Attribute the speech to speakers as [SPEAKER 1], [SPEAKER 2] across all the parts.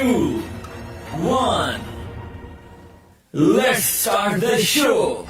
[SPEAKER 1] 2, 1. Let's start the show.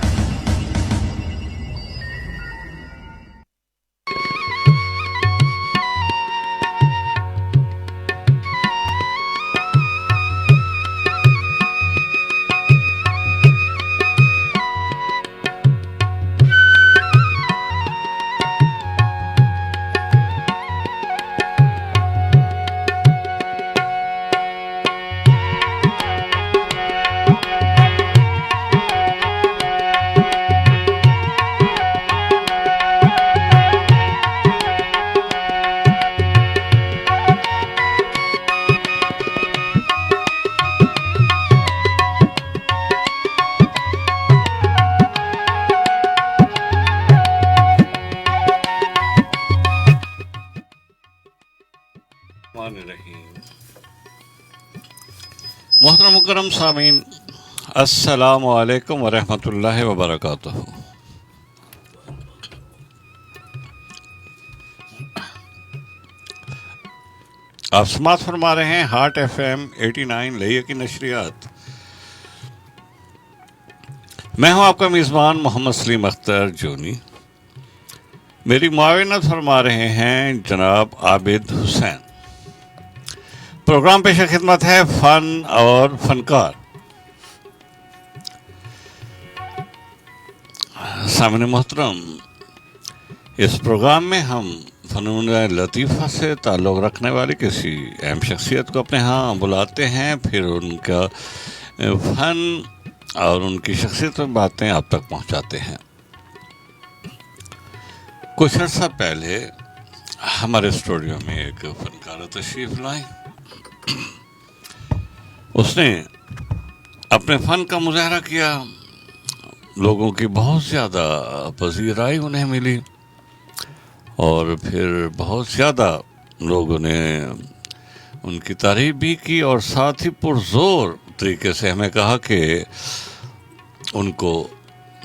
[SPEAKER 2] मोहतरम मुकर्रम सामीन, अस्सलामु अलैकुम व रहमतुल्लाहि व बरकातुहू। आप समाअत फरमा रहे हैं हार्ट FM 89 लैया की नशरियात। मैं हूं आपका मेज़बान मोहम्मद सलीम अख्तर जोनी। मेरी मुआविनत फरमा रहे हैं जनाब आबिद हुसैन। प्रोग्राम पेश खिदमत है फन और फनकार। सामने मोहतरम, इस प्रोग्राम में हम फ़नून लतीफ़ा से ताल्लुक़ रखने वाली किसी अहम शख्सियत को अपने यहाँ बुलाते हैं, फिर उनका फ़न और उनकी शख्सियत में बातें आप तक पहुँचाते हैं। कुछ अर्सा पहले हमारे स्टूडियो में एक फ़नकार तशरीफ़ लाए। उसने अपने फ़न का मुज़ाहरा किया, लोगों की बहुत ज़्यादा पज़ीराई उन्हें मिली और फिर बहुत ज़्यादा लोगों ने उनकी तारीफ़ भी की और साथ ही पुरज़ोर तरीके से हमें कहा कि उनको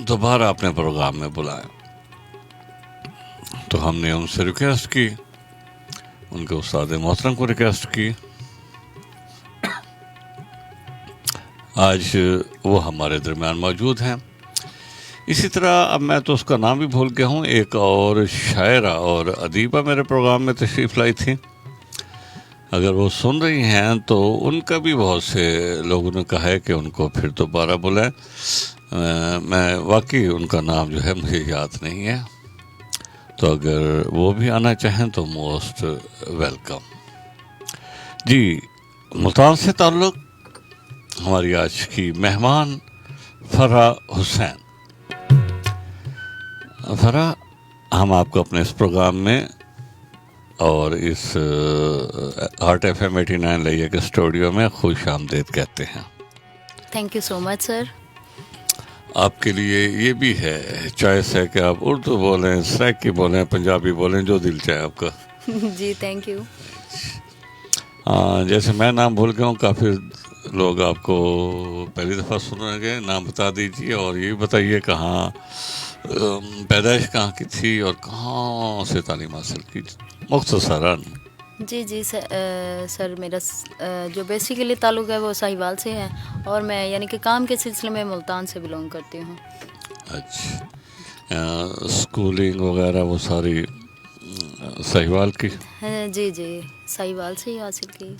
[SPEAKER 2] दोबारा अपने प्रोग्राम में बुलाएं। तो हमने उनसे रिक्वेस्ट की, उनके उस्ताद मोहतरम को रिक्वेस्ट की। आज वो हमारे दरमियान मौजूद हैं। इसी तरह अब मैं तो उसका नाम भी भूल गया हूँ, एक और शायरा और अदीबा मेरे प्रोग्राम में तशरीफ़ लाई थी। अगर वो सुन रही हैं तो उनका भी बहुत से लोगों ने कहा है कि उनको फिर दोबारा बुलाएं। मैं वाकई उनका नाम जो है मुझे याद नहीं है, तो अगर वो भी आना चाहें तो मोस्ट वेलकम। जी, मुल्तान से ताल्लुक़ हमारी आज की मेहमान फरहा हुसैन। फरहा, हम आपको अपने इस प्रोग्राम में और इस हार्ट FM 89 लैया के स्टूडियो में खुश आमदीद कहते हैं।
[SPEAKER 3] Thank you so much sir.
[SPEAKER 2] आपके लिए ये भी है, चॉइस है कि आप उर्दू बोलें, सराइकी बोलें, पंजाबी बोलें, जो दिल चाहे आपका।
[SPEAKER 3] जी थैंक यू।
[SPEAKER 2] जैसे मैं नाम भूल गया हूँ, काफ़ी लोग आपको पहली दफ़ा सुनेंगे। नाम बता दीजिए और ये भी बताइए कहाँ पैदाइश कहाँ की थी और कहाँ से तालीम हासिल की, मुख्तसरन।
[SPEAKER 3] जी जी सर मेरा जो बेसिकली ताल्लुक़ है वो साहिवाल से है और मैं यानी कि काम के सिलसिले में मुल्तान से बिलोंग करती हूँ।
[SPEAKER 2] अच्छा, स्कूलिंग वगैरह वो सारी साहिवाल की?
[SPEAKER 3] जी जी साहिवाल से ही हासिल की।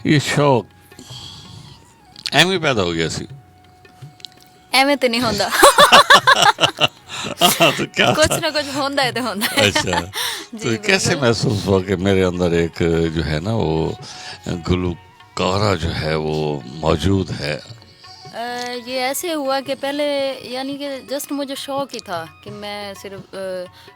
[SPEAKER 2] ये शौक एवं पैदा हो गया सी?
[SPEAKER 3] एवं तो नहीं होता।
[SPEAKER 2] तो क्या
[SPEAKER 3] कुछ ना कुछ होता है तो होता है।
[SPEAKER 2] अच्छा, तो कैसे महसूस हुआ कि मेरे अंदर एक जो है ना वो गुलकारा जो है वो मौजूद है?
[SPEAKER 3] ये ऐसे हुआ कि पहले यानी कि जस्ट मुझे शौक ही था कि मैं सिर्फ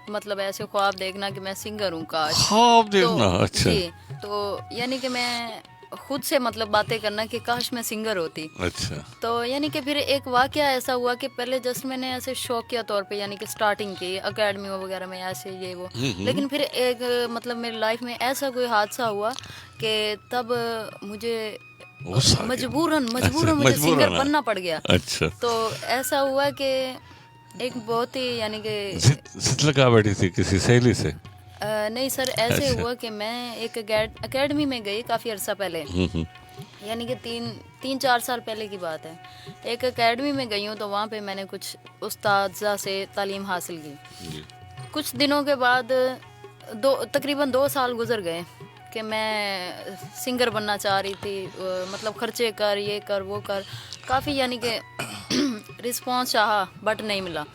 [SPEAKER 3] मतलब ऐसे ख्वाब देखना कि मैं सिंगर हूँ। काश
[SPEAKER 2] ख्वाब देखना।
[SPEAKER 3] तो,
[SPEAKER 2] अच्छा
[SPEAKER 3] जी, तो यानी कि मैं खुद से मतलब बातें करना कि काश मैं सिंगर होती।
[SPEAKER 2] अच्छा,
[SPEAKER 3] तो यानी कि फिर एक वाकया ऐसा हुआ कि पहले जस्ट मैंने ऐसे शौकिया तौर पे यानी कि स्टार्टिंग की अकेडमी वगैरह में ऐसे ये वो, लेकिन फिर एक मतलब मेरी लाइफ में ऐसा कोई हादसा हुआ कि तब मुझे मजबूरन मुझे सिंगर बनना पड़ गया।
[SPEAKER 2] अच्छा,
[SPEAKER 3] तो ऐसा हुआ कि एक बहुत ही यानी कि
[SPEAKER 2] जिद लगा बैठी थी किसी सहेली से?
[SPEAKER 3] नहीं सर, ऐसे हुआ कि मैं एक एकेडमी में गई काफ़ी अर्सा पहले, यानी कि तीन चार साल पहले की बात है। एक एकेडमी में गई हूँ, तो वहाँ पे मैंने कुछ उस्तादा से तालीम हासिल की। कुछ दिनों के बाद तकरीबन 2 साल गुजर गए कि मैं सिंगर बनना चाह रही थी, मतलब खर्चे कर, ये कर, वो कर, काफ़ी यानी कि रिस्पॉन्स चाहा बट नहीं मिला।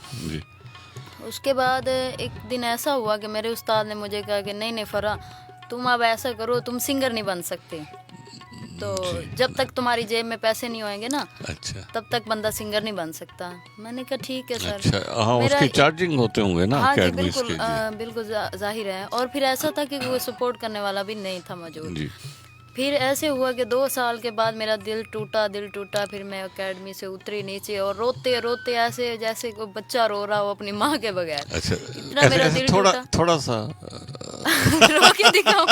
[SPEAKER 3] उसके बाद एक दिन ऐसा हुआ कि मेरे उस्ताद ने मुझे कहा कि नहीं फ़रा, तुम अब ऐसा करो, तुम सिंगर नहीं बन सकते, तो जब तक तुम्हारी जेब में पैसे नहीं होंगे ना, अच्छा, तब तक बंदा सिंगर नहीं बन सकता। मैंने कहा ठीक है सर।
[SPEAKER 2] अच्छा, हाँ, उसकी चार्जिंग होते होंगे ना?
[SPEAKER 3] हाँ जी, बिल्कुल बिल्कुल जाहिर है। और फिर ऐसा था कि कोई सपोर्ट करने वाला भी नहीं था मौजूद। फिर ऐसे हुआ कि 2 साल के बाद मेरा दिल टूटा। फिर मैं एकेडमी से उतरी नीचे और रोते रोते ऐसे जैसे कोई बच्चा रो रहा हो अपनी माँ के बगैर।
[SPEAKER 2] अच्छा,
[SPEAKER 3] इतना मेरा दिल
[SPEAKER 2] थोड़ा सा
[SPEAKER 3] रो के दिखाऊं।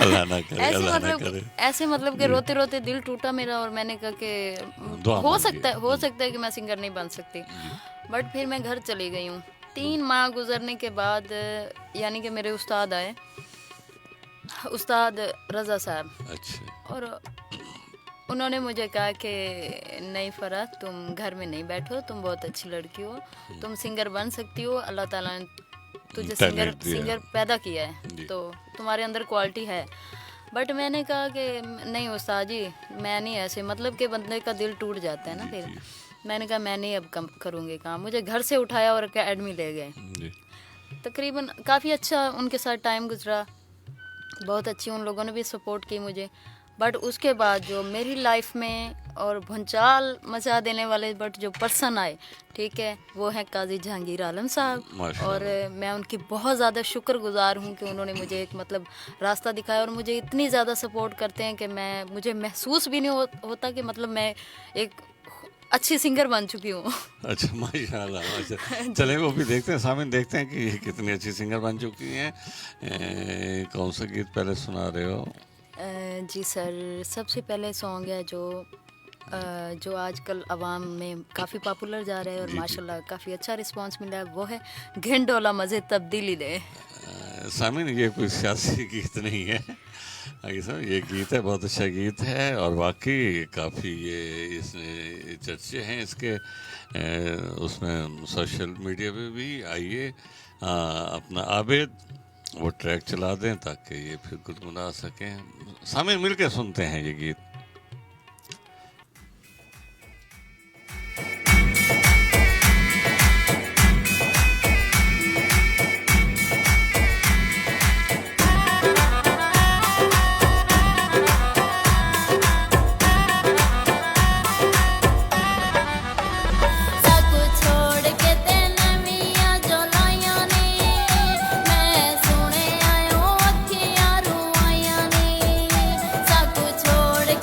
[SPEAKER 2] अल्लाह ना करे।
[SPEAKER 3] ऐसे मतलब कि रोते रोते दिल टूटा मेरा, और मैंने कहा कि हो सकता है कि मैं सिंगर नहीं बन सकती। बट फिर मैं घर चली गई हूँ। 3 माह गुजरने के बाद यानी कि मेरे उस्ताद आए, उस्ताद रज़ा साहब। अच्छा। और उन्होंने मुझे कहा कि नहीं फ़रा, तुम घर में नहीं बैठो, तुम बहुत अच्छी लड़की हो, तुम सिंगर बन सकती हो, अल्लाह ताला ने तुझे सिंगर पैदा किया है, तो तुम्हारे अंदर क्वालिटी है। बट मैंने कहा कि नहीं उस्ताद जी, मैं नहीं ऐसे, मतलब कि बंदे का दिल टूट जाता है ना। फिर मैंने कहा मैं नहीं अब कम करूँगी काम। मुझे घर से उठाया और एकेडमी ले गए। तकरीबन काफ़ी अच्छा उनके साथ टाइम गुजरा, बहुत अच्छी, उन लोगों ने भी सपोर्ट की मुझे। बट उसके बाद जो मेरी लाइफ में और भंचाल मचा देने वाले बट जो पर्सन आए, ठीक है, वो हैं काजी जहांगीर आलम साहब। और मैं उनकी बहुत ज़्यादा शुक्रगुजार हूँ कि उन्होंने मुझे एक मतलब रास्ता दिखाया, और मुझे इतनी ज़्यादा सपोर्ट करते हैं कि मुझे महसूस भी नहीं होता कि मतलब मैं एक अच्छी सिंगर बन चुकी हूँ।
[SPEAKER 2] अच्छा, माशाल्लाह माशाल्लाह। चले वो भी देखते हैं, सामने देखते हैं कि कितनी अच्छी सिंगर बन चुकी हैं। कौन सा गीत पहले सुना रहे हो?
[SPEAKER 3] जी सर, सबसे पहले सॉन्ग है जो आजकल आवाम में काफ़ी पॉपुलर जा रहा है और माशाल्लाह काफ़ी अच्छा रिस्पांस मिला है, वो है घिंडोला मज़े तब्दीली दे।
[SPEAKER 2] सामिन, ये कोई सियासी गीत नहीं है, ये गीत है, बहुत अच्छा गीत है, और वाकई काफ़ी इसमें चर्चे हैं इसके, उसमें सोशल मीडिया पे भी। आइए अपना आबिद वो ट्रैक चला दें ताकि ये फिर गुनगुना सकें। सामिन, मिल के सुनते हैं ये गीत।
[SPEAKER 4] छोड़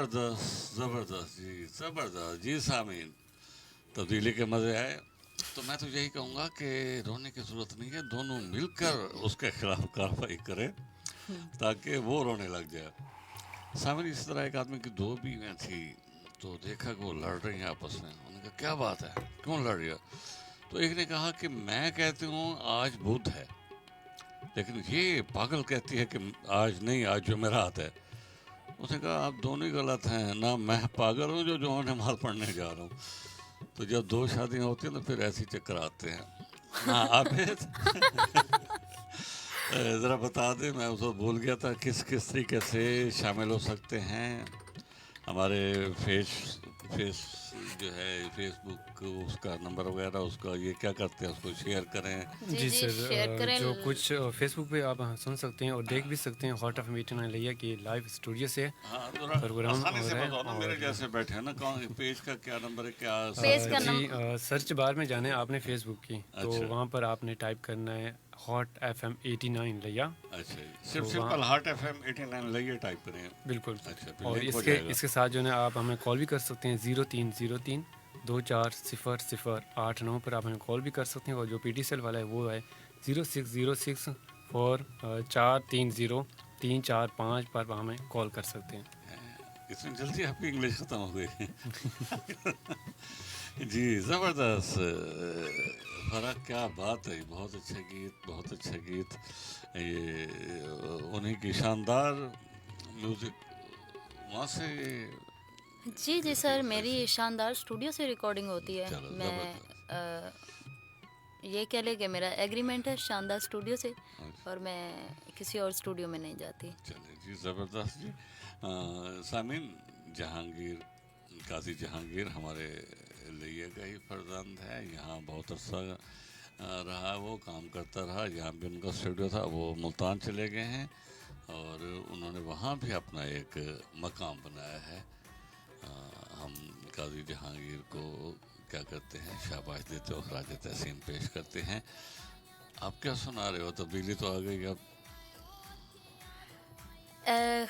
[SPEAKER 2] ज़बरदस्त ज़बरदस्त जी, ज़बरदस्त जी सामीन। तब्दीली के मज़े आए। तो मैं तो यही कहूँगा कि रोने की ज़रूरत नहीं है, दोनों मिलकर उसके खिलाफ कार्रवाई करें ताकि वो रोने लग जाए। सामने इस तरह एक आदमी की 2 बीवियाँ थी, तो देखा कि वो लड़ रही हैं आपस में। उन्होंने कहा क्या बात है, क्यों लड़ रही है? तो एक ने कहा कि मैं कहती हूँ आज बुध है, लेकिन ये पागल कहती है कि आज नहीं, आज जुमेरात है। उसने कहा आप दोनों ही गलत हैं, ना मैं पागल हूँ जो नमाज़ पढ़ने जा रहा हूँ। तो जब 2 शादियाँ होती हैं तो फिर ऐसे चक्कर आते हैं। हाँ आबिद ज़रा बता दें, मैं उसको भूल गया था, किस किस तरीके से शामिल हो सकते हैं हमारे फेस जो है फेसबुक, उसका नंबर वगैरह, उसका ये क्या करते हैं, उसको शेयर करें।
[SPEAKER 3] जी
[SPEAKER 4] सर,
[SPEAKER 3] शेयर करें।
[SPEAKER 4] जो कुछ फेसबुक पे आप सुन सकते हैं और देख भी सकते हैं, हॉट ऑफ मीटिंग लिया कि लाइव स्टूडियो से
[SPEAKER 2] हाँ थोड़ा
[SPEAKER 4] प्रोग्राम
[SPEAKER 2] आसानी से
[SPEAKER 4] हो रहा है।
[SPEAKER 2] बताओ ना, मेरे जैसे बैठे हैं ना, कौन पेज का क्या नंबर है, क्या
[SPEAKER 3] पेज का
[SPEAKER 4] जी, सर्च बार में जाना है आपने फेसबुक की, तो
[SPEAKER 2] अच्छा।
[SPEAKER 4] वहाँ पर आपने टाइप करना है हॉट FM 89 लिया।
[SPEAKER 2] अच्छा जी, सिर्फ
[SPEAKER 4] तो
[SPEAKER 2] सिंपल हार्ट FM 89 लइए टाइप करें।
[SPEAKER 4] बिल्कुल।
[SPEAKER 2] अच्छा, फिर
[SPEAKER 4] और
[SPEAKER 2] लिंक हो
[SPEAKER 4] इसके
[SPEAKER 2] जाएगा।
[SPEAKER 4] इसके साथ जो है आप हमें कॉल भी कर सकते हैं 0303 240089 पर आप हमें कॉल भी कर सकते हैं। और जो PT सेल वाला है वो है 0606 430 345 पर हमें कॉल कर सकते हैं।
[SPEAKER 2] इतनी जल्दी आपकी इंग्लिश खत्म हो गई जी, ज़बरदस्त फर्क, क्या बात है, बहुत अच्छा गीत, बहुत अच्छा गीत। ये उन्हीं की शानदार म्यूज़िक वहाँ से।
[SPEAKER 3] जी जी सर, मेरी शानदार स्टूडियो से रिकॉर्डिंग होती है।
[SPEAKER 2] चलो,
[SPEAKER 3] मैं ये कह ले कि मेरा एग्रीमेंट है शानदार स्टूडियो से, और मैं किसी और स्टूडियो में नहीं जाती।
[SPEAKER 2] चलिए जी, ज़बरदस्त जी। सामीन, जहांगीर, काजी जहांगीर हमारे लिए का ही फर्जंद है। यहाँ बहुत अरसा रहा, वो काम करता रहा, यहाँ भी उनका स्टूडियो था। वो मुल्तान चले गए हैं और उन्होंने वहाँ भी अपना एक मकाम बनाया है। हम काजी जहांगीर को क्या करते हैं, शाबाश देते हो, खराज तहसीन पेश करते हैं। आप क्या सुना रहे हो? तब्दीली तो आ गई अब।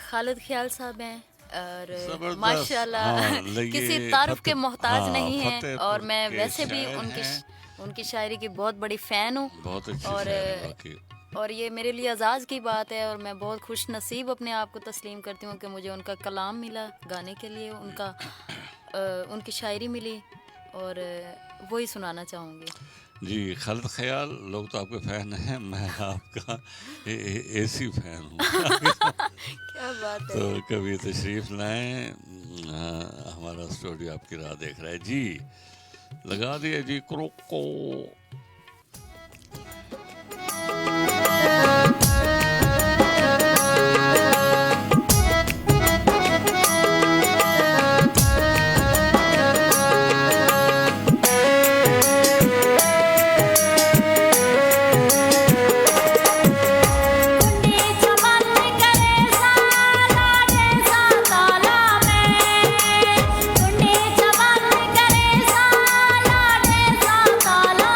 [SPEAKER 3] खालिद ख्याल साहब हैं और
[SPEAKER 2] ज़बरदस्त।
[SPEAKER 3] माशाल्लाह
[SPEAKER 2] हाँ, लइए
[SPEAKER 3] किसी तारीफ के
[SPEAKER 2] फतेह-
[SPEAKER 3] मोहताज
[SPEAKER 2] हाँ,
[SPEAKER 3] नहीं हैं।
[SPEAKER 2] फतेहपुर
[SPEAKER 3] और मैं
[SPEAKER 2] के
[SPEAKER 3] वैसे भी
[SPEAKER 2] शायर हैं।
[SPEAKER 3] उनकी शायरी की बहुत बड़ी फ़ैन हूँ।
[SPEAKER 2] बहुत अच्छी
[SPEAKER 3] और
[SPEAKER 2] शायर है वाकई।
[SPEAKER 3] और ये मेरे लिए एजाज़ की बात है, और मैं बहुत खुश नसीब अपने आप को तस्लीम करती हूँ कि मुझे उनका कलाम मिला गाने के लिए, उनकी शायरी मिली, और वही सुनाना चाहूँगी।
[SPEAKER 2] जी, खालिद ख्याल, लोग तो आपके फ़ैन हैं, मैं आपका एसी फ़ैन हूँ
[SPEAKER 3] क्या बात है।
[SPEAKER 2] तो कभी तशरीफ़ लाएं, हमारा स्टूडियो आपकी राह देख रहा है जी। लगा दिया जी क्रोको।
[SPEAKER 5] कुंडी चमन करे साला जैसा ताला में, कुंडी चमन करे साला जैसा ताला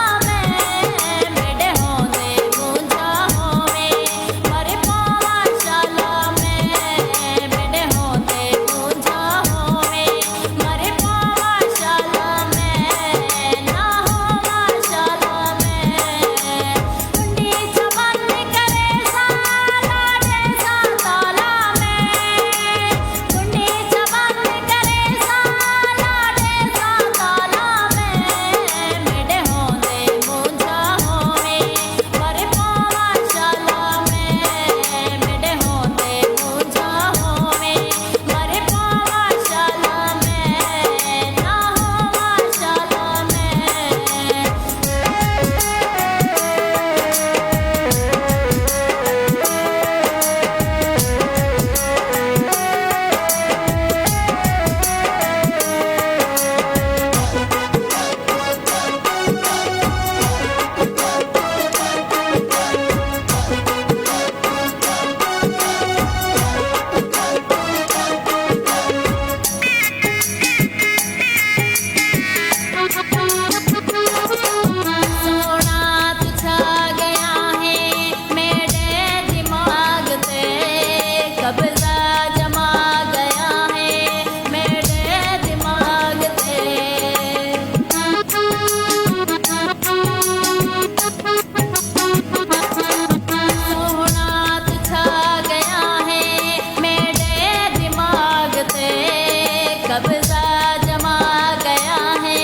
[SPEAKER 5] कब्जा जमा गया है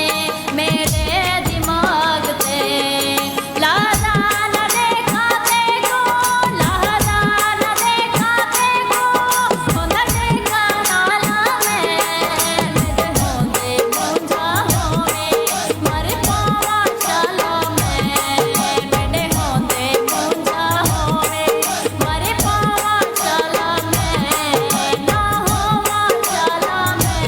[SPEAKER 5] मेरे दिमाग पे लहदा न देखा देखो लहदा न देखा देखो हो न देखा नाला में मेरे होंदे मुंझा होवे मर पावा शाला में मेरे होंदे मुंझा होवे मर पावा शाला में ना होवा शाला में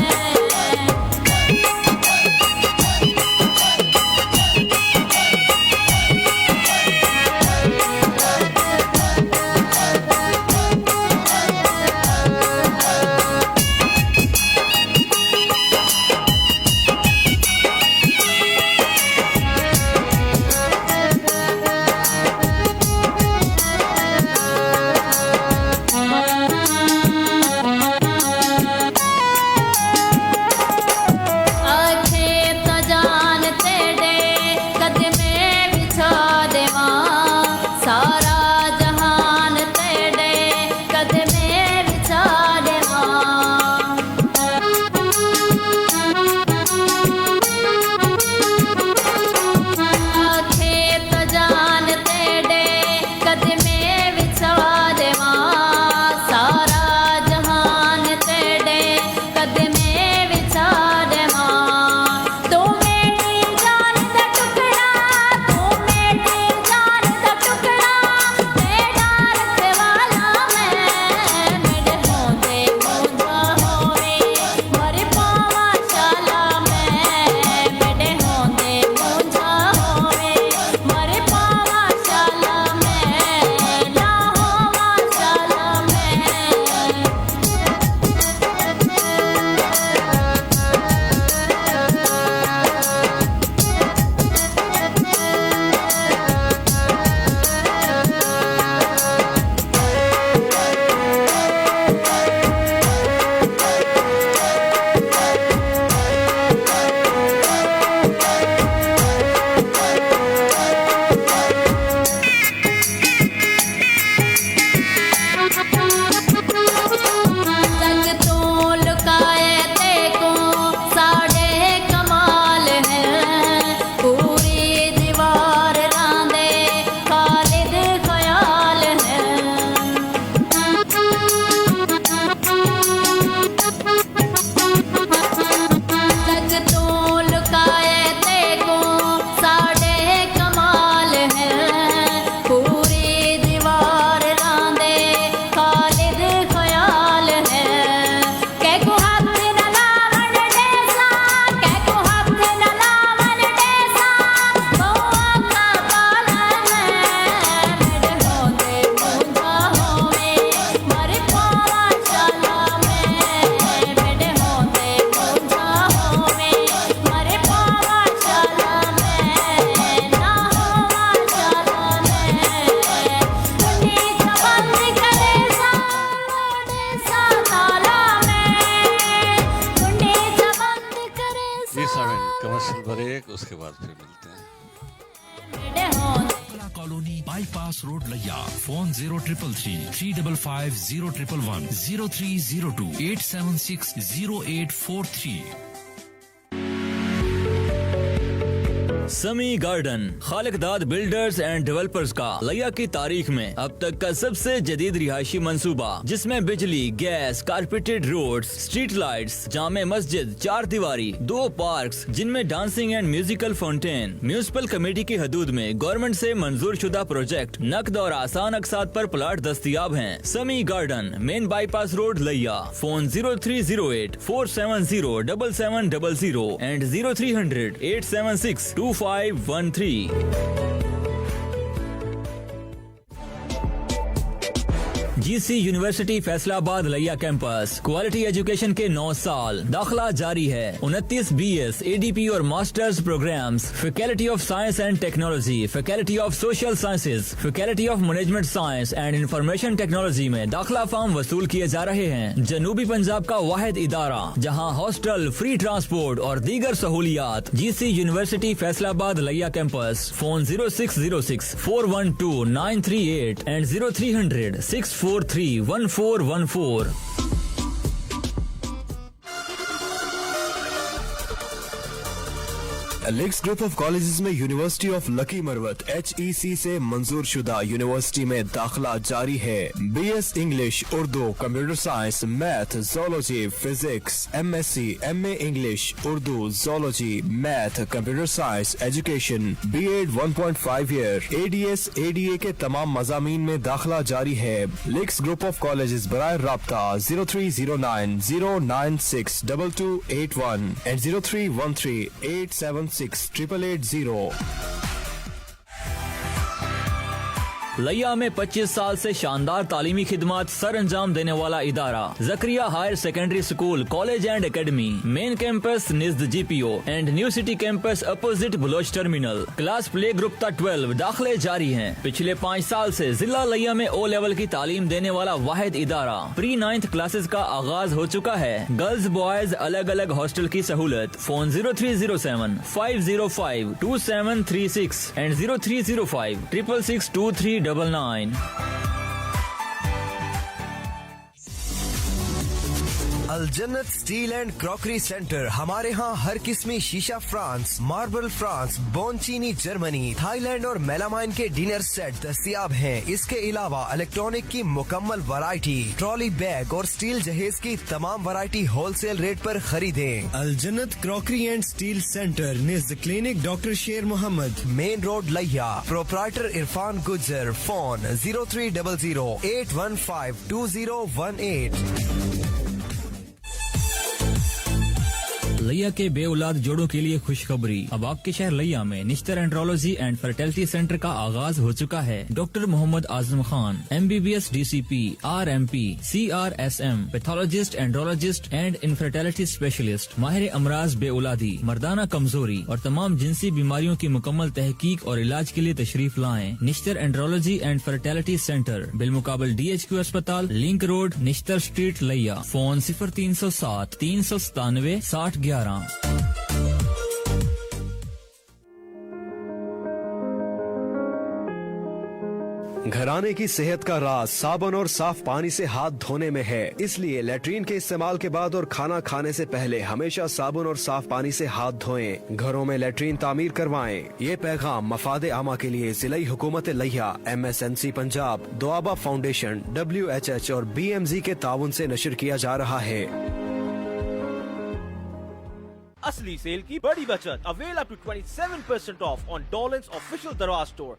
[SPEAKER 5] आखे तो जान तेरे कदमे बिछा देवा सारा जहान तेरे कदमे बिछा देवा आखे तो जान तेरे कदमे बिछा देवा सारा जहान तेरे कदमे बिछा देवा तू मेरी जान दा टुकड़ा तू मेरी जान दा टुकड़ा तेरा रखने वाला मैं मेरे होंदे मुंझा होवे मर पावा शाला में मेरे होंदे मुंझा होवे मर पावा शाला में ना होवा शाला में जग तो लुकाए देखो साढ़े कमाल है पूरी दीवार रांदे खालिद ख्याल है जग तो लुकाए देखो साढ़े कमाल है पूरी दीवार रांदे खालिद ख्याल है कै को हाथ न लावन डेसा कै को हाथ न लावन डेसा बहुआ का पालन मेरे होंदे मुंझा होवे मर पावा शाला में मेरे होंदे मुंझा होवे मर पावा शाला में ना होवा शाला में कुंडी बंद करे सा ताला में कुंडी बंद करे
[SPEAKER 2] ये सारे कमर्शियल ब्रेक, उसके बाद फिर मिलते हैं।
[SPEAKER 5] मेरे होंदे
[SPEAKER 6] कला कॉलोनी बाईपास रोड लैया फोन 0333 0302 876 0843।
[SPEAKER 1] समी गार्डन खालिकदाद बिल्डर्स एंड डेवलपर्स का लिया की तारीख में अब तक का सबसे जदीद रिहायशी मंसूबा, जिसमें बिजली, gas, carpeted roads, street lights, जामे मस्जिद, 4 दीवारी, 2 पार्क्स जिनमें dancing and musical fountain, municipal committee की हदूद में गवर्नमेंट से मंजूर शुदा प्रोजेक्ट, नकद और आसान अकसात पर प्लाट दस्तयाब हैं। समी garden, main bypass road Layyah. Phone 0308 470 7700 and 0300 876 2513। GC university Faisalabad Layyah campus, quality education के 9 साल, दाखिला जारी है। 29 BS, ADP और masters programmes, faculty of science and technology, faculty of social sciences, faculty of management science and information technology में दाखिला form वसूल किए जा रहे हैं। जनूबी पंजाब का वाहिद इदारा जहां हॉस्टल, फ्री ट्रांसपोर्ट और दीगर सहूलियात। GC university Faisalabad Layyah campus. Phone 0606 412 938 and 0300 643 1414।
[SPEAKER 7] लिक्स ग्रुप ऑफ कॉलेजेस में university of Lakki Marwat HEC से मंजूर शुदा यूनिवर्सिटी में दाखिला जारी है। BS English, Urdu, computer science, math, zoology, physics, MSc, MA English, Urdu, zoology, math, computer science, education, B.Ed 1.5 year, ADS, ADA के तमाम मज़ामीन में दाखिला जारी है। लिक्स ग्रुप ऑफ कॉलेजेस बराए राब्ता 0309 096 2281 and 0313 876 8880।
[SPEAKER 1] लिया में 25 साल से शानदार तालीमी खिदमात सर अंजाम देने वाला इदारा Zakariya higher secondary school, college and academy, main campus निज़द GPO and new city campus opposite Baloch terminal. Class play group तक 12 दाखिले जारी हैं। पिछले 5 साल से जिला लिया में O लेवल की तालीम देने वाला वाहिद इदारा। प्री 9th क्लासेस का आगाज हो चुका है। गर्ल्स बॉयज अलग अलग हॉस्टल की सहूलत। Phone 0307 505 2736 and 0305 666 2399।
[SPEAKER 8] Aljannat steel and crockery centre. हमारे यहाँ हर किस्मी शीशा France, marble France, bone china Germany, Thailand और मेलामाइन के डिनर सेट दस्तयाब हैं। इसके अलावा इलेक्ट्रॉनिक की मुकम्मल वैरायटी, ट्रॉली बैग और स्टील जहेज की तमाम वैरायटी होलसेल रेट पर खरीदें।
[SPEAKER 7] Aljannat crockery and steel centre निज़ clinic doctor Sher Mohammad,
[SPEAKER 8] main road Layyah. Proprietor Irfan Gujjar. Phone 0300 815 2018।
[SPEAKER 1] लिया के बेऔलाद जोड़ों के लिए खुशखबरी। अब आपके शहर लिया में Nishtar andrology and fertility centre का आगाज हो चुका है। Doctor Mohammad Azam Khan MBBS DCP RMP CRSM pathologist, andrologist and infertility specialist, माहिर अमराज बेऔलादी, मर्दाना कमजोरी और तमाम जिनसी बीमारियों की मुकम्मल तहकीक और इलाज के लिए तशरीफ लाएं। Nishtar andrology and fertility centre बिलमुकाबल DHQ अस्पताल, link road, Nishtar street, Layyah. Phone 0307 397 6011।
[SPEAKER 7] घराने की सेहत का राज साबुन और साफ पानी से हाथ धोने में है। इसलिए लेटरिन के इस्तेमाल के बाद और खाना खाने से पहले हमेशा साबुन और साफ पानी से हाथ धोएं। घरों में लेटरिन तामीर करवाएं। ये पैगाम मफादे आमा के लिए जिला हुकूमत लिया, MSNC Punjab, Doaba foundation, WHH और BMZ के ताउन से नशर किया जा रहा है।
[SPEAKER 9] असली सेल की बड़ी बचत। Avail up to 27% off on Dawlance official Daraz store.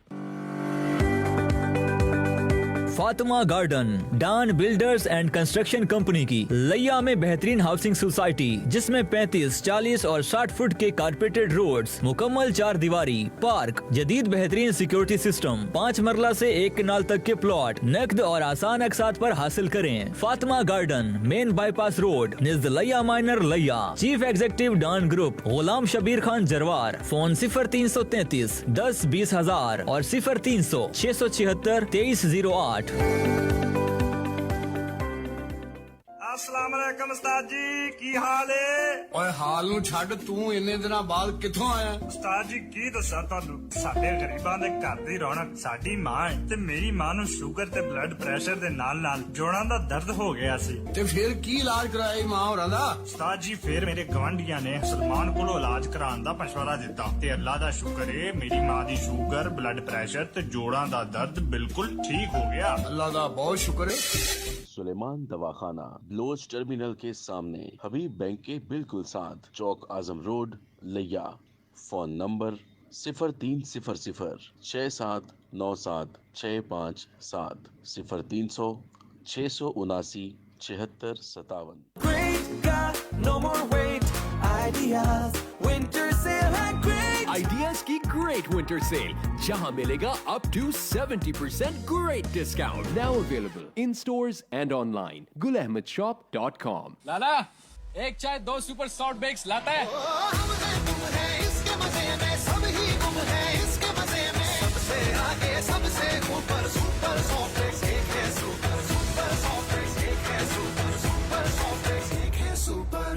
[SPEAKER 1] Fatima garden Daan builders and construction company की लिया में बेहतरीन हाउसिंग सोसाइटी, जिसमें 35, 40 और 60 फुट के कारपेटेड रोड्स, मुकम्मल 4 दीवारी, पार्क, जदीद बेहतरीन सिक्योरिटी सिस्टम, 5 मरला से 1 कनाल तक के प्लॉट नकद और आसान अकसात पर हासिल करें। Fatima garden, main bypass road, निज़द Layyah minor, Layyah. Chief executive Daan group Ghulam Shabbir Khan Jarwar. Phone 0333 10 20 हजार और 0300 676 2308।
[SPEAKER 10] अस्सलाम वालेकुम उस्ताद जी, की हाल है?
[SPEAKER 11] ओए हाल ਨੂੰ ਛੱਡ ਤੂੰ ਇੰਨੇ ਦਿਨਾਂ ਬਾਅਦ ਕਿੱਥੋਂ ਆਇਆ?
[SPEAKER 10] ਉਸਤਾਦ ਜੀ ਕੀ ਦੱਸਾਂ ਤੁਹਾਨੂੰ, ਸਾਡੇ ਗਰੀਬਾਂ ਦੇ ਘਰ ਦੀ ਰੌਣਕ ਸਾਡੀ ਮਾਂ ਹੈ ਤੇ ਮੇਰੀ ਮਾਂ ਨੂੰ ਸ਼ੂਗਰ ਤੇ ਬਲੱਡ ਪ੍ਰੈਸ਼ਰ ਦੇ ਨਾਲ-ਨਾਲ ਜੋੜਾਂ ਦਾ ਦਰਦ ਹੋ ਗਿਆ ਸੀ।
[SPEAKER 11] ਤੇ ਫਿਰ ਕੀ ਇਲਾਜ ਕਰਾਇਆ ਮਾਂ ਹੋਰਾਂ ਦਾ?
[SPEAKER 10] ਉਸਤਾਦ ਜੀ ਫਿਰ ਮੇਰੇ ਗਵਾਂਢੀਆਂ ਨੇ ਸਲਮਾਨ ਕੋਲੋਂ ਇਲਾਜ ਕਰਾਉਣ ਦਾ ਮਸ਼ਵਰਾ ਦਿੱਤਾ ਤੇ ਅੱਲਾ ਦਾ ਸ਼ੁਕਰ ਹੈ ਮੇਰੀ ਮਾਂ ਦੀ ਸ਼ੂਗਰ, ਬਲੱਡ ਪ੍ਰੈਸ਼ਰ ਤੇ ਜੋੜਾਂ ਦਾ ਦਰਦ ਬਿਲकुल ठीक हो गया।
[SPEAKER 11] अल्लाह का बहुत शुक्र है।
[SPEAKER 12] सुलेमान दवाखाना ब्लोच टर्मिनल के सामने, हबीब बैंक के बिल्कुल साथ, Chowk Azam road, Layyah. Phone number 0300 6797 657 0300 679 7657।
[SPEAKER 13] Ideas की ग्रेट विंटर सेल, जहां मिलेगा up to 70% great discount. Now available in stores and online. gulahmedshop.com।
[SPEAKER 14] लाला, एक चाय 2 सुपर सॉफ्ट बेक्स लाता है।
[SPEAKER 15] इसके मजे में सब ही गुम है, इसके मजे में सबसे आगे सबसे ऊपर सुपर सॉफ्ट बेक्स एक है, सुपर सुपर सॉफ्ट बेक्स एक है, सुपर सुपर सॉफ्ट बेक्स एक है, सुपर।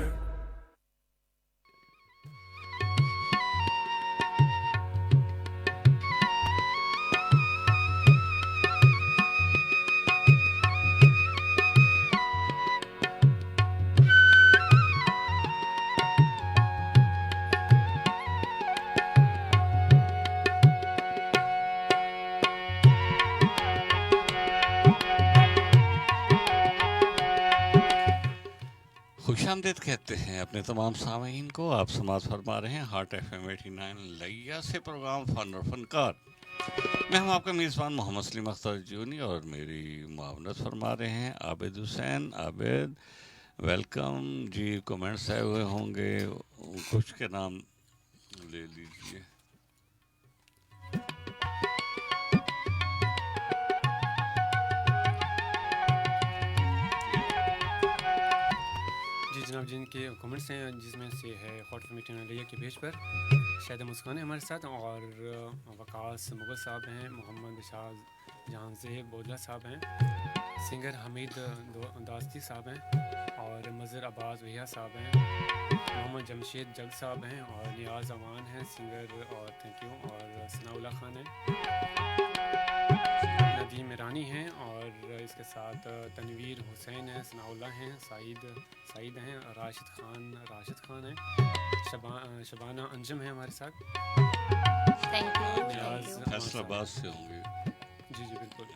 [SPEAKER 2] खुशामदीद कहते हैं अपने तमाम सामीन को। आप समाज फरमा रहे हैं हॉट FM 89 लैया से प्रोग्राम फन और फनकार। मैं हूं आपका मेज़बान मोहम्मद सलीम अख्तर जूनी और मेरी मुआवनत फरमा रहे हैं आबिद हुसैन। आबिद वेलकम जी। कमेंट्स आए हुए होंगे, कुछ के नाम ले लीजिए।
[SPEAKER 4] जनाब जिनके कमेंट्स हैं जिसमें से है हॉट FM 89 लैया के पेज पर शायद मुस्कान है हमारे साथ और वकास मुगल साहब हैं, मोहम्मद शाह जहां से बोदला साहब हैं, सिंगर हमीद दास्ती साहब हैं और मज़र अब्बास भैया साहब हैं, मोहम्मद जमशेद जग साहब हैं और नियाज़ अमान हैं सिंगर और थैंक यू, और सनाउल्ला खान हैं, नदीम ईरानी हैं और इसके साथ तनवीर हुसैन हैं, सनाउल्ला हैं, साइद हैं, राशिद खान हैं, शबाना अंजम है हमारे साथ।
[SPEAKER 3] Thank
[SPEAKER 4] you.
[SPEAKER 2] फैसलाबाद से होंगे।
[SPEAKER 4] जी बिल्कुल।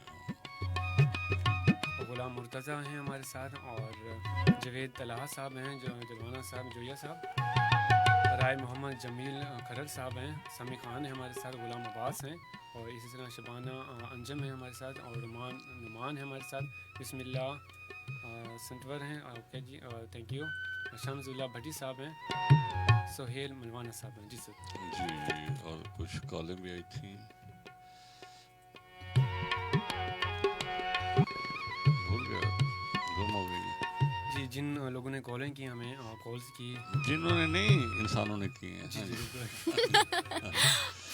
[SPEAKER 4] गुलाम मुर्तज़ा हैं हमारे साथ और जवेद तलहा साहब हैं, जलवाना साहब, जोया साहब, राय मोहम्मद जमील खरर साहब हैं, समी खान है हमारे साथ, गुलाम अब्बास हैं और इसी तरह शबाना अंजम है हमारे साथ और नुमान है हमारे साथ, बिस्मिल्ला संतवर हैं, ओके जी थैंक यू, शम्सुल्लाह भट्टी साहब हैं, सोहेल मलवाना साहब हैं। जी सर
[SPEAKER 2] जी। और कुछ कॉलें भी आई थी, भूल गया, गुम हो गई।
[SPEAKER 4] जी जिन लोगों ने कॉलें की हमें कॉल्स की,
[SPEAKER 2] जिन्होंने नहीं इंसानों ने की हैं।
[SPEAKER 4] जी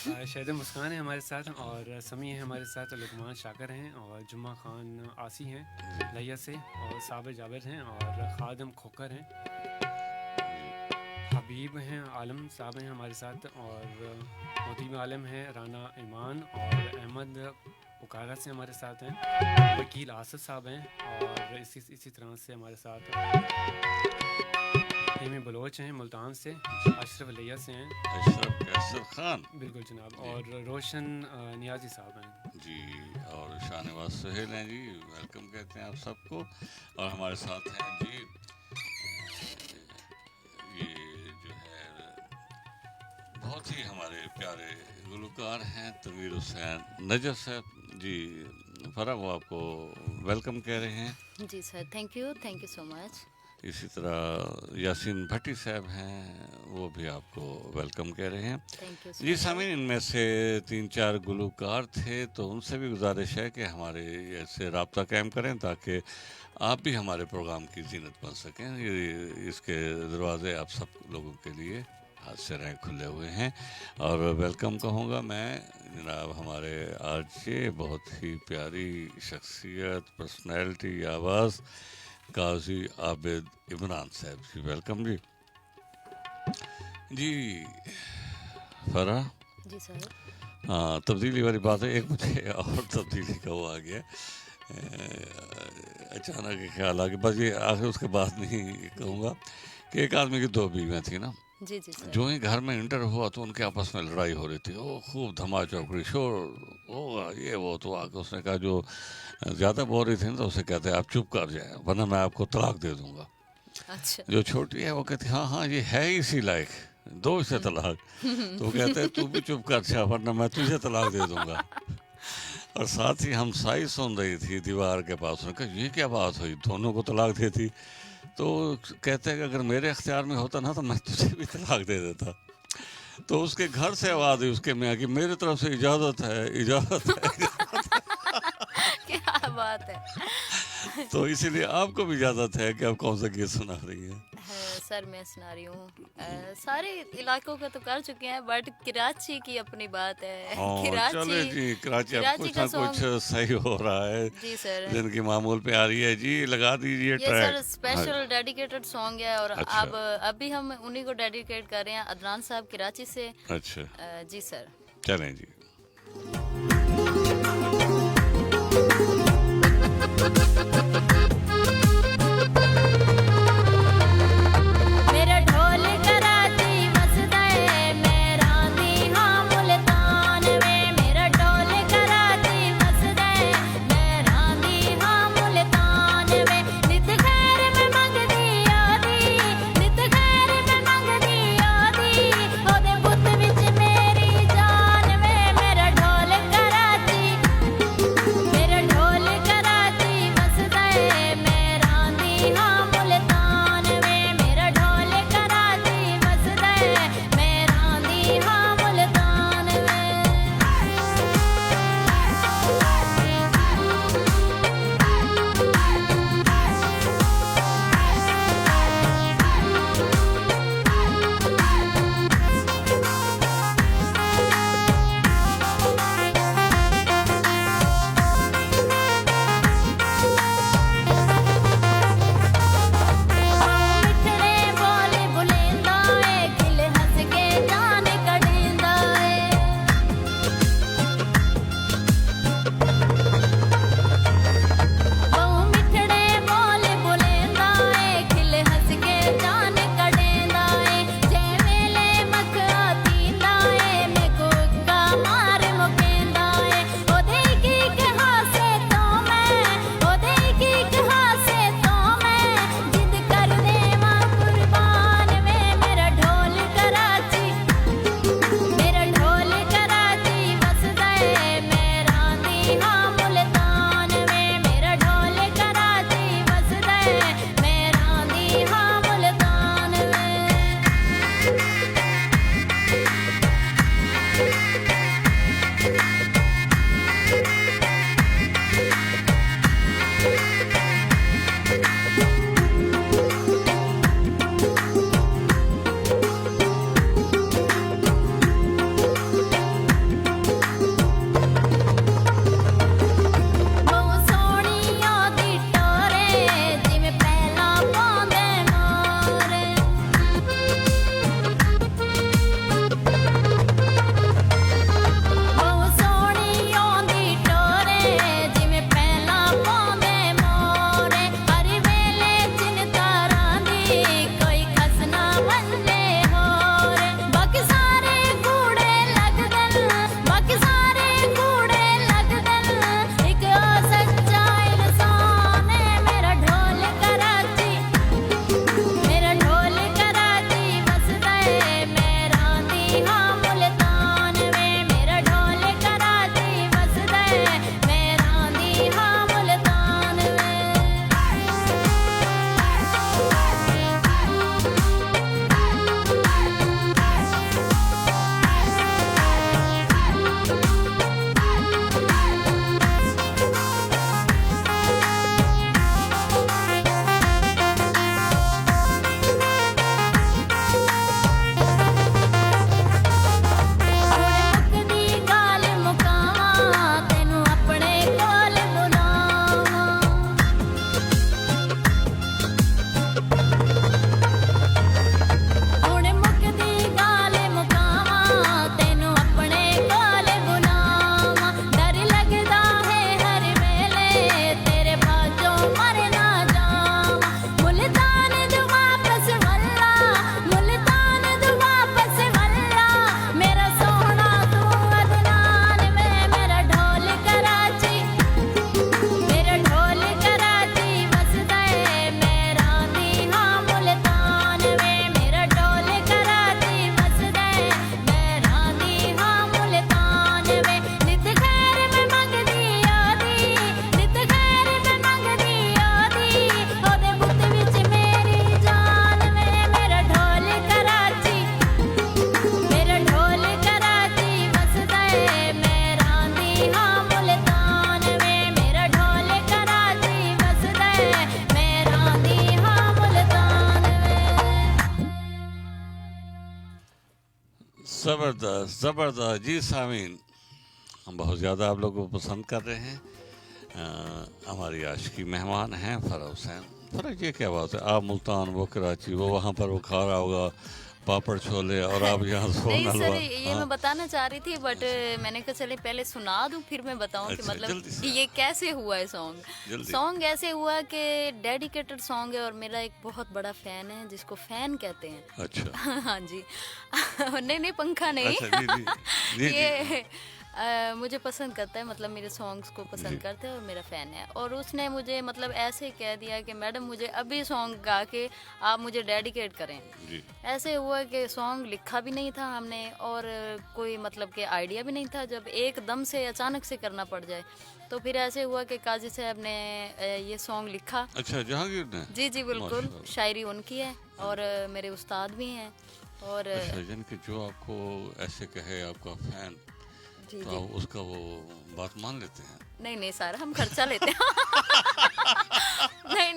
[SPEAKER 4] शायद मुस्कान है हमारे साथ और समी है हमारे साथ, लुकमान शाकर हैं और जुम्मा खान आसी हैं लैया से और साबिर जावेद हैं और खादम खोकर हैं, हबीब हैं, आलम साहब हैं हमारे साथ और मोतीब आलम हैं, राना ईमान और अहमद उकारा से हमारे साथ हैं, वकील आसिफ साहब हैं और इसी तरह से हमारे साथ हेमी बलोच हैं मुल्तान से, अशरफ लैया से हैं,
[SPEAKER 2] अशरफ खान
[SPEAKER 4] बिल्कुल जनाब, और रोशन नियाजी साहब हैं
[SPEAKER 2] जी, और शाहनवाज सुहेल हैं जी, वेलकम कहते हैं आप सबको। और हमारे साथ हैं जी ये जो है बहुत ही हमारे प्यारे गुलकार हैं तनवीर हुसैन नजफ साहब जी, फरा वो आपको वेलकम कह रहे हैं।
[SPEAKER 3] जी sir thank you so much.
[SPEAKER 2] इसी तरह यासीन भट्टी साहब हैं, वो भी आपको वेलकम कह रहे हैं। जी सामीन, इनमें से 3-4 गुलकार थे तो उनसे भी गुजारिश है कि हमारे ऐसे रब्ता कायम करें ताकि आप भी हमारे प्रोग्राम की जीनत बन सकें। ये इसके दरवाज़े आप सब लोगों के लिए हाथ से रहें खुले हुए हैं। और वेलकम कहूँगा मैं जनाब हमारे आरजे बहुत ही प्यारी शख्सियत, पर्सनैलिटी, आवाज़ काजी आबिद इमरान साहब जी, वेलकम जी। जी फरा
[SPEAKER 3] जी सर।
[SPEAKER 2] हाँ, तब्दीली वाली बात है, एक मुझे और तब्दीली का वो आ गया अचानक ख्याल आ गया, बस ये आखिर उसके बाद नहीं कहूँगा कि एक आदमी की 2 बीवियाँ थी ना,
[SPEAKER 3] जी सर।
[SPEAKER 2] जो ही घर में इंटर हुआ तो उनके आपस में लड़ाई हो रही थी, वो खूब धमा चौकड़ी शोर होगा ये वो, तो आके उसने कहा जो ज़्यादा बोल रही थी ना तो उसे कहते आप चुप कर जाए वरना मैं आपको तलाक दे दूंगा।
[SPEAKER 3] अच्छा।
[SPEAKER 2] जो छोटी है वो कहती हाँ ये है इसी लायक, दो इसे तलाक। तो कहते हैं तू भी चुप कर जा वरना मैं तुझे तलाक दे दूंगा। और साथ ही हम साई सुन रही थी दीवार के पास, उन्होंने कहा ये क्या बात हुई, दोनों को तलाक देती। तो कहते हैं कि अगर मेरे अख्तियार में होता ना तो मैं तुझे भी तलाक दे देता। तो उसके घर से आवाज़ आई उसके में कि मेरी तरफ से इजाज़त है, इजाज़त है।
[SPEAKER 3] क्या बात है।
[SPEAKER 2] तो इसीलिए आपको भी इजाज़त है कि आप कौन सा गीत सुना रही हैं।
[SPEAKER 3] सर मैं सुना रही हूँ, सारे इलाकों का तो कर चुके हैं बट कराची की अपनी बात है।
[SPEAKER 2] चले जी, कराची अब कुछ ना कुछ सही हो रहा है
[SPEAKER 3] जी सर,
[SPEAKER 2] जिनकी मामूल पे आ रही है जी, लगा दीजिए track.
[SPEAKER 3] Sir special dedicated song है और
[SPEAKER 2] अच्छा।
[SPEAKER 3] अब अभी हम उन्हीं को डेडिकेट कर रहे हैं, अदनान साहब कराची से।
[SPEAKER 2] अच्छा
[SPEAKER 3] जी सर,
[SPEAKER 2] चलें जी।
[SPEAKER 5] मेरा ढोल कराची बसदा है, मैं रांदी हाँ मुल्तान में। मेरा ढोल कराची बसदा है, मैं रांदी हाँ मुल्तान में। नित खैर में मंगदी आदी
[SPEAKER 2] ज़बरदस्त ज़बरदस्त जी सामीन, हम बहुत ज़्यादा आप लोगों को पसंद कर रहे हैं। हमारी आज की मेहमान हैं फ़रा हुसैन। फ़रा, ये क्या बात है, आप मुल्तान, वो कराची, वो वहाँ पर वो खा रहा होगा पापड़ छोले और आप यहाँ
[SPEAKER 3] नहीं
[SPEAKER 2] सोन
[SPEAKER 3] सर,
[SPEAKER 2] हलवा।
[SPEAKER 3] ये मैं बताना चाह रही थी, बट मैंने कहा चले पहले सुना दूं फिर मैं बताऊं कि
[SPEAKER 2] अच्छा,
[SPEAKER 3] मतलब
[SPEAKER 2] जल्दी से।
[SPEAKER 3] ये कैसे हुआ है सॉन्ग।
[SPEAKER 2] जल्दी।
[SPEAKER 3] सॉन्ग ऐसे हुआ कि डेडिकेटेड सॉन्ग है और मेरा एक बहुत बड़ा फैन है जिसको फैन कहते हैं।
[SPEAKER 2] अच्छा।
[SPEAKER 3] हाँ जी। नहीं पंखा नहीं।
[SPEAKER 2] अच्छा, जी, जी, जी,
[SPEAKER 3] ये मुझे पसंद करता है, मतलब मेरे सॉन्ग्स को पसंद करता है और मेरा फ़ैन है। और उसने मुझे मतलब ऐसे कह दिया कि मैडम मुझे अभी सॉन्ग गा के आप मुझे डेडिकेट करें।
[SPEAKER 2] जी।
[SPEAKER 3] ऐसे हुआ कि सॉन्ग लिखा भी नहीं था हमने और कोई मतलब कि आइडिया भी नहीं था, जब एकदम से अचानक से करना पड़ जाए तो फिर ऐसे हुआ कि काजी साहब ने ये सॉन्ग लिखा।
[SPEAKER 2] अच्छा, जहांगीर ने?
[SPEAKER 3] जी जी बिल्कुल, शायरी उनकी है और मेरे उस्ताद भी हैं। और
[SPEAKER 2] अच्छा, यानी कि जो आपको ऐसे कहे आपका फैन,
[SPEAKER 3] जी
[SPEAKER 2] तो
[SPEAKER 3] जी।
[SPEAKER 2] आप उसका वो बात मान लेते हैं?
[SPEAKER 3] नहीं सर, हम खर्चा लेते हैं।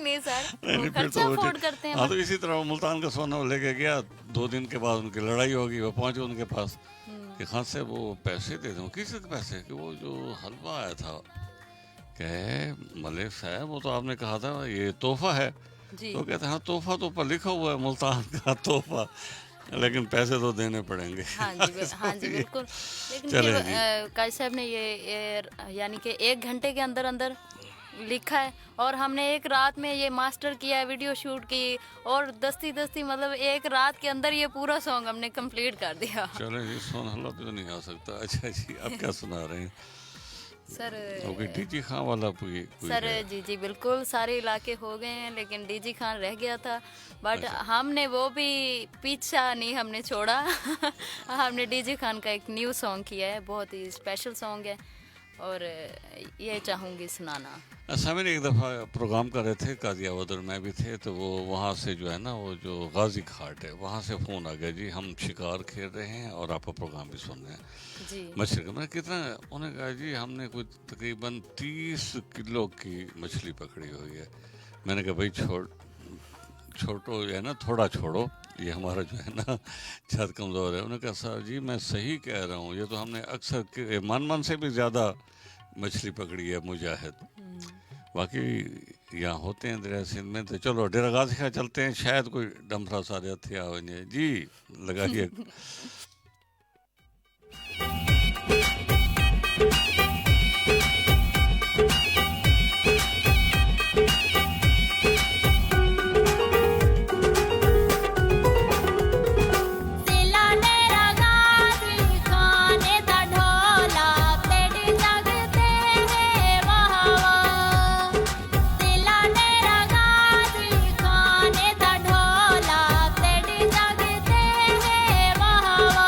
[SPEAKER 3] नहीं सर,
[SPEAKER 2] नहीं, फिर
[SPEAKER 3] खर्चा
[SPEAKER 2] वो
[SPEAKER 3] अफोर्ड
[SPEAKER 2] ठीक।
[SPEAKER 3] करते हैं।
[SPEAKER 2] हाँ, तो इसी तरह वो मुल्तान का सोना वो लेके गया, 2 दिन के बाद उनकी लड़ाई होगी, वो पहुंचे उनके पास कि खान साहब वो पैसे दे दो। किस पैसे? कि वो जो हलवा आया था, कहे मलिक साहब वो तो आपने कहा था ये तोहफा है।
[SPEAKER 3] जी।
[SPEAKER 2] तो कहते हैं हाँ, तोहफा तो ऊपर लिखा हुआ है मुल्तान का तोहफा, लेकिन पैसे तो देने पड़ेंगे।
[SPEAKER 3] हाँ जी बिल्कुल। लेकिन
[SPEAKER 2] चले
[SPEAKER 3] फिर
[SPEAKER 2] जी।
[SPEAKER 3] काजी साहब ने ये यानी कि 1 घंटे के अंदर अंदर लिखा है और हमने एक रात में ये मास्टर किया है, वीडियो शूट की और दस्ती मतलब एक रात के अंदर ये पूरा सॉन्ग हमने कंप्लीट कर दिया।
[SPEAKER 2] चले जी, सोन हलवा तो नहीं आ सकता। अच्छा जी, अब क्या सुना रहे हैं
[SPEAKER 3] सर?
[SPEAKER 2] ओके, डीजी खान वाला कोई
[SPEAKER 3] सर जी बिल्कुल, सारे इलाके हो गए हैं लेकिन डीजी खान रह गया था, बट हमने वो भी पीछा नहीं हमने छोड़ा। हमने डीजी खान का एक न्यू सॉन्ग किया है, बहुत ही स्पेशल सॉन्ग है और ये चाहूँगी सुनाना।
[SPEAKER 2] सामिन एक दफ़ा प्रोग्राम कर रहे थे, काजी अवध और मैं भी थे, तो वो वहाँ से जो है ना, वो जो गाजी घाट है वहाँ से फ़ोन आ गया, जी हम शिकार खेल रहे हैं और आपका प्रोग्राम भी सुन रहे हैं
[SPEAKER 3] जी।
[SPEAKER 2] मछली का। मैंने कितना, उन्होंने कहा जी हमने कुछ तकरीबन 30 किलो की मछली पकड़ी हुई है। मैंने कहा भाई छोटो है ना, थोड़ा छोड़ो, ये हमारा जो है ना छत कमज़ोर है। उन्होंने कहा सर जी मैं सही कह रहा हूँ, ये तो हमने अक्सर मन से भी ज़्यादा मछली पकड़ी है मुजाहिद। बाकी यहाँ होते हैं दरिया सिंध में, तो चलो डेरा गाजी खां चलते हैं, शायद कोई डमरा सारे हथे आ वञे। जी लगाइए।
[SPEAKER 5] ढोला तेरी जगते हैं वहाँ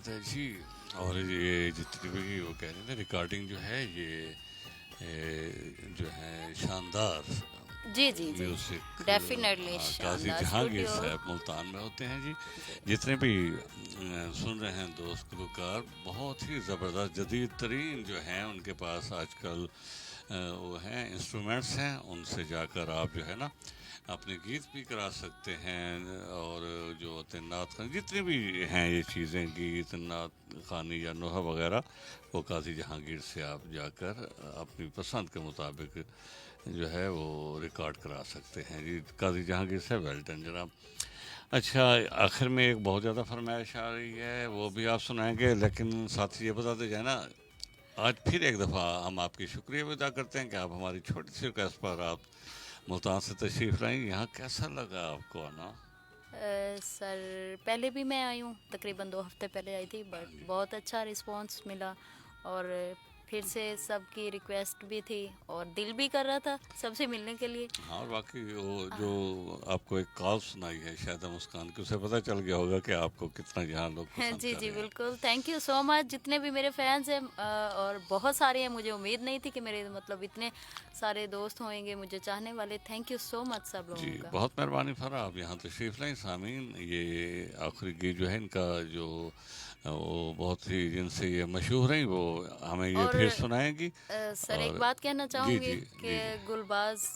[SPEAKER 2] बात है जी। और ये जितनी भी वो कह रहे हैं ना, रिकॉर्डिंग जो है ये जो है शानदार
[SPEAKER 3] जी जी जी
[SPEAKER 2] म्यूजिक
[SPEAKER 3] डेफिनेटली
[SPEAKER 2] काजी जहांगीर साहब मुल्तान में होते हैं जी। जितने भी सुन रहे हैं दोस्त गुलकार, बहुत ही ज़बरदस्त जदीद तरीन जो हैं उनके पास आजकल वो हैं इंस्ट्रूमेंट्स हैं, उनसे जाकर आप जो है ना अपने गीत भी करा सकते हैं। और जो होते हैं नात खानी, जितनी भी हैं ये चीज़ें, गीत नात खानी या नोहा वगैरह, वो काजी जहांगीर से आप जाकर अपनी पसंद के मुताबिक जो है वो रिकॉर्ड करा सकते हैं जी। काजी जहांगीर से वेल डन जनाब। अच्छा, आखिर में एक बहुत ज़्यादा फरमाइश आ रही है, वो भी आप सुनाएंगे, लेकिन साथ ही ये बताते जाए ना, आज फिर एक दफ़ा हम आपकी शुक्रिया भी अदा करते हैं कि आप हमारी छोटी सी रिक्वेस्ट पर आप मुल्तान से तशरीफ़ लाई। यहाँ कैसा लगा आपको आना?
[SPEAKER 3] सर पहले भी मैं आई हूँ, तकरीबन 2 हफ्ते पहले आई थी, बट बहुत अच्छा रिस्पांस मिला और फिर से सबकी रिक्वेस्ट भी थी और दिल भी कर रहा था सबसे मिलने के लिए।
[SPEAKER 2] हाँ, और बाकी वो जो आपको एक कॉल सुनाई है शायद मुस्कान की, उसे पता चल गया होगा कि आपको कितना यहाँ लोग पसंद
[SPEAKER 3] जी
[SPEAKER 2] कर
[SPEAKER 3] जी
[SPEAKER 2] रहे हैं।
[SPEAKER 3] बिल्कुल, थैंक यू सो मच। जितने भी मेरे फैंस हैं और बहुत सारे हैं, मुझे उम्मीद नहीं थी कि मेरे मतलब इतने सारे दोस्त होंगे मुझे चाहने वाले। थैंक यू सो मच सब
[SPEAKER 2] जी,
[SPEAKER 3] लोगों का।
[SPEAKER 2] बहुत मेहरबानी फरा, आप यहाँ तशरीफ़ लाएं। सामीन, ये आखिरी गीत जो है इनका जो वो बहुत ही जिनसे ये मशहूर हैं, वो हमें ये
[SPEAKER 3] और,
[SPEAKER 2] फिर सुनाएंगी।
[SPEAKER 3] सर एक
[SPEAKER 2] और-
[SPEAKER 3] बात कहना चाहूँगी
[SPEAKER 2] जी,
[SPEAKER 3] कि गुलबाज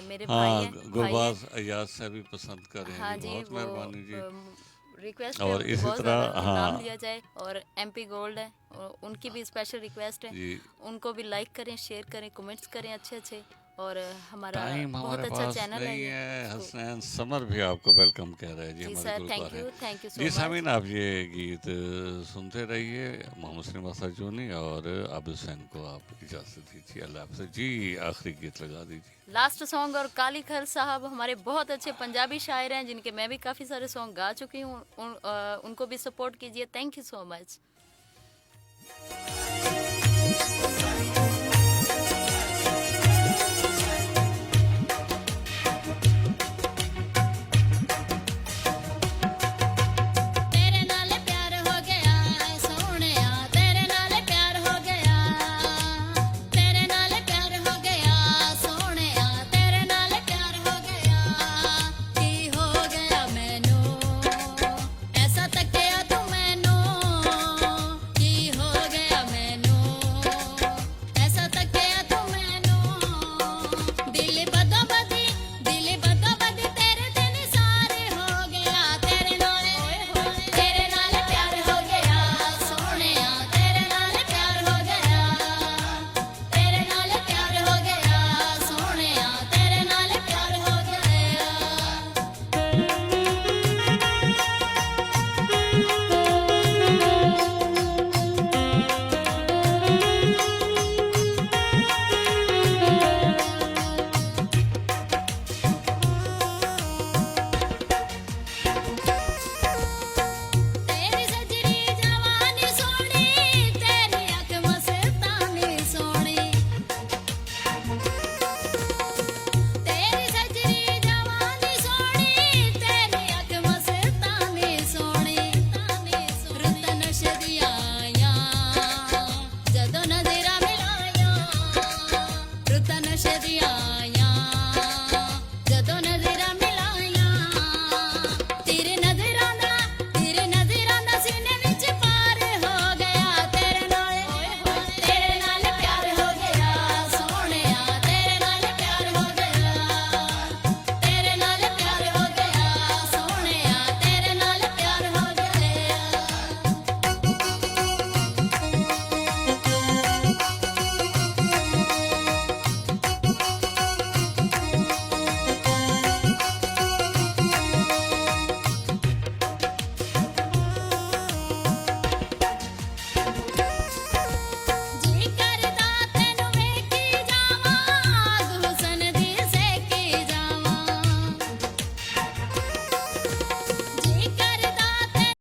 [SPEAKER 3] मेरे भाई
[SPEAKER 2] हाँ,
[SPEAKER 3] हैं,
[SPEAKER 2] गुलबाज अयाज से भी पसंद कर रहे हैं
[SPEAKER 3] हाँ
[SPEAKER 2] जी,
[SPEAKER 3] जी,
[SPEAKER 2] बहुत
[SPEAKER 3] वो
[SPEAKER 2] मेहरबानी जी।
[SPEAKER 3] रिक्वेस्ट
[SPEAKER 2] और
[SPEAKER 3] है
[SPEAKER 2] इसी
[SPEAKER 3] बहुत
[SPEAKER 2] तरह
[SPEAKER 3] ज़्यादा कि नाम
[SPEAKER 2] हाँ
[SPEAKER 3] लिया जाए। और एमपी गोल्ड है, और उनकी भी स्पेशल रिक्वेस्ट है,
[SPEAKER 2] जी।
[SPEAKER 3] उनको भी लाइक करें, शेयर करें, कमेंट्स करें अच्छे अच्छे। और हमारा
[SPEAKER 2] टाइम
[SPEAKER 3] बहुत
[SPEAKER 2] हमारे
[SPEAKER 3] अच्छा
[SPEAKER 2] पास
[SPEAKER 3] चैनल है
[SPEAKER 2] नहीं
[SPEAKER 3] ये।
[SPEAKER 2] है। हसनैन समर भी आपको वेलकम कह रहे हैं जी,
[SPEAKER 3] जी
[SPEAKER 2] हमारे
[SPEAKER 3] सर,
[SPEAKER 2] गुलकार हैं।
[SPEAKER 3] थैंक यू सो
[SPEAKER 2] जी
[SPEAKER 3] मच।
[SPEAKER 2] सामीन, आप ये गीत सुनते रहिए। मोहम्मद सलीम असरजोनी और आबिद हुसैन को आप इजाज़त दीजिए। अल्लाह हाफ़िज़ जी। आखिरी गीत लगा दीजिए,
[SPEAKER 3] लास्ट सॉन्ग। और काली खर साहब हमारे बहुत अच्छे पंजाबी शायर हैं, जिनके मैं भी काफ़ी सारे सॉन्ग गा चुकी हूँ, उनको भी सपोर्ट कीजिए। Thank you so much.